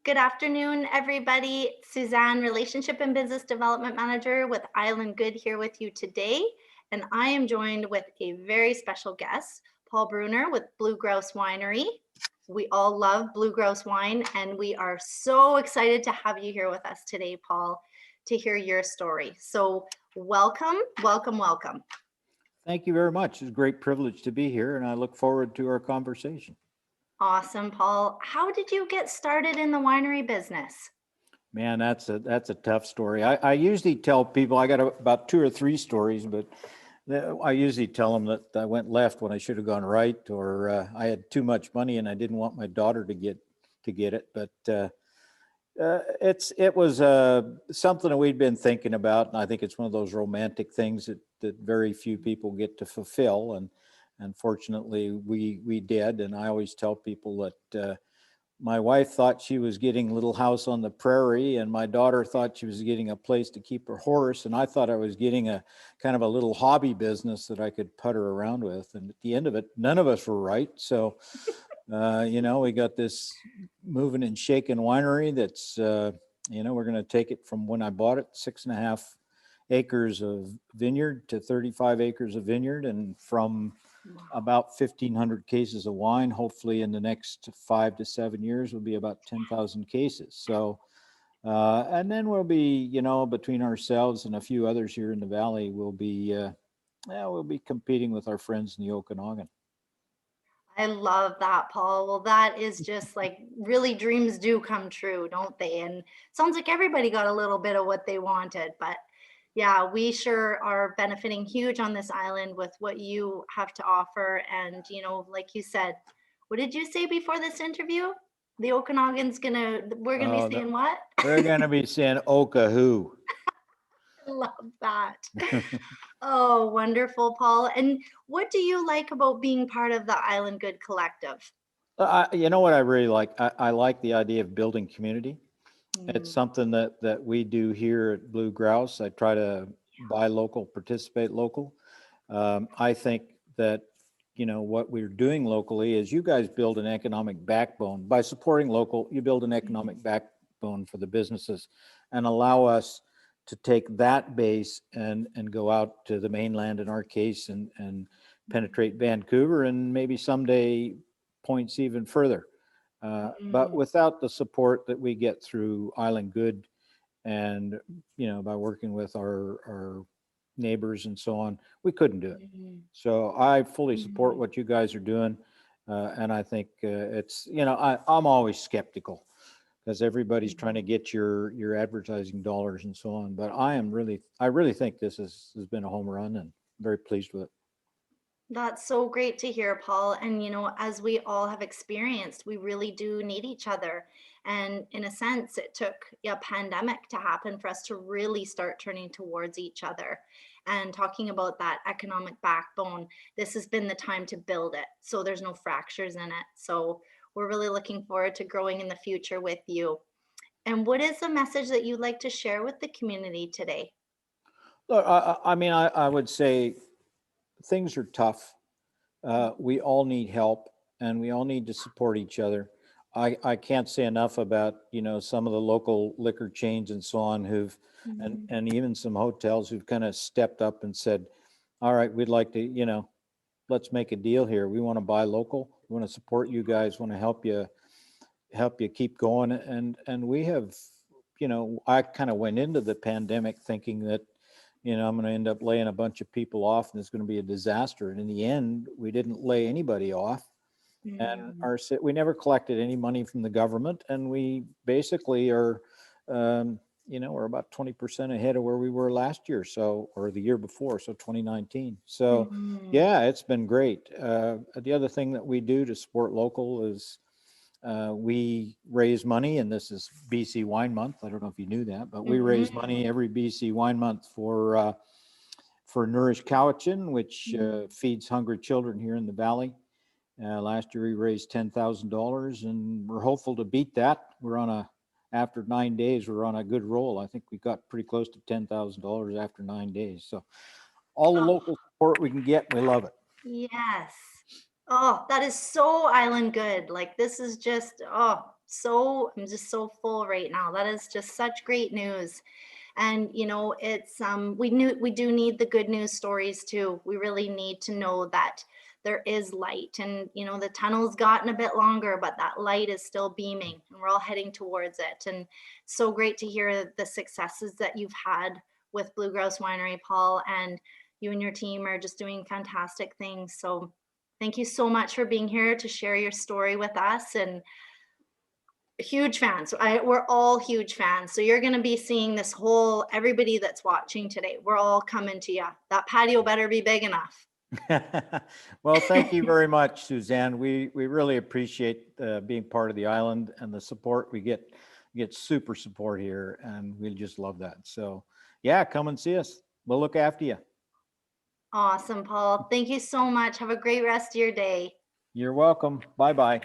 Good afternoon, everybody. Suzanne, Relationship and Business Development Manager with Island Good here with you today. And I am joined with a very special guest, Paul Bruner with Grouse Winery. We all love Grouse wine, and we are so excited to have you here with us today, Paul, to hear your story. So welcome, welcome, welcome. Thank you very much. It's a great privilege to be here, and I look forward to our conversation. Awesome, Paul. How did you get started in the winery business? Man, that's a tough story. I usually tell people I got about two or three stories, but I usually tell them that I went left when I should have gone right, or I had too much money and I didn't want my daughter to get it. But it was something that we'd been thinking about, and I think it's one of those romantic things that very few people get to fulfill, and fortunately we did. And I always tell people that my wife thought she was getting a little house on the prairie, and my daughter thought she was getting a place to keep her horse, and I thought I was getting a kind of a little hobby business that I could putter around with. And at the end of it, none of us were right. So we got this moving and shaking winery that's, we're going to take it from when I bought it, 6.5 acres of vineyard to 35 acres of vineyard, and from about 1,500 cases of wine. Hopefully in the next 5 to 7 years will be about 10,000 cases. So, and then we'll be, between ourselves and a few others here in the Valley, we'll be competing with our friends in the Okanagan. I love that, Paul. Well, that is just like really dreams do come true, don't they? And sounds like everybody got a little bit of what they wanted. But yeah, we sure are benefiting huge on this island with what you have to offer. And, like you said, what did you say before this interview? The we're gonna be Oh, saying what? they're going to be saying Okahoo. I love that. Oh, wonderful, Paul. And what do you like about being part of the Island Good Collective? You know what I really like? I like the idea of building community. It's Mm, something that we do here at Blue Grouse. I try to buy local, participate local. I think that, what we're doing locally is you guys build an economic backbone. By supporting local, you build an mhm, economic backbone for the businesses and allow us to take that base and go out to the mainland in our case and penetrate Vancouver and maybe someday points even further. But mm, without the support that we get through Island Good and, by working with our neighbors and so on, we couldn't do it. mhm, So I fully support mhm, what you guys are doing. And I think it's, I'm always skeptical because everybody's trying to mhm. get your advertising dollars and so on. But I really think this has been a home run and very pleased with it. That's so great to hear, Paul. And, as we all have experienced, we really do need each other. And in a sense, it took a pandemic to happen for us to really start turning towards each other and talking about that economic backbone. This has been the time to build it so there's no fractures in it. So we're really looking forward to growing in the future with you. And what is the message that you'd like to share with the community today? Look, I mean, I would say things are tough. We all need help and we all need to support each other. I can't say enough about, some of the local liquor chains and so on Mhm. and even some hotels who've kind of stepped up and said, all right, we'd like to, let's make a deal here. We want to buy local. We want to support you guys, want to help you keep going. And we have, I kind of went into the pandemic thinking that, I'm going to end up laying a bunch of people off and it's going to be a disaster. And in the end, we didn't lay anybody off. And Mhm. we never collected any money from the government. And we basically are, we're about 20% ahead of where we were last year. So, or the year before. So 2019. So Mhm. yeah, it's been great. The other thing that we do to support local is we raise money, and this is BC Wine Month. I don't know if you knew that, but we raise Mhm. money every BC Wine Month for Nourish Cowichan, which Mhm. feeds hungry children here in the valley. Last year we raised $10,000, and we're hopeful to beat that. After 9 days, we're on a good roll. I think we got pretty close to $10,000 after 9 days. So all the Oh, local support we can get, we love it. yes. Oh, that is so island good. Like this is just, oh. I'm just so full right now. That is just such great news. And it's we do need the good news stories too. We really need to know that there is light, and the tunnel's gotten a bit longer, but that light is still beaming and we're all heading towards it. And so great to hear the successes that you've had with Blue Grouse Winery, Paul, and you and your team are just doing fantastic things. So thank you so much for being here to share your story with us. And huge fans. We're all huge fans. So you're going to be seeing this whole, everybody that's watching today, we're all coming to you. That patio better be big enough. Well, thank you very much, Suzanne. We really appreciate being part of the island and the support we get super support here, and we just love that. So, yeah, come and see us. We'll look after you. Awesome, Paul. Thank you so much. Have a great rest of your day. You're welcome. Bye bye.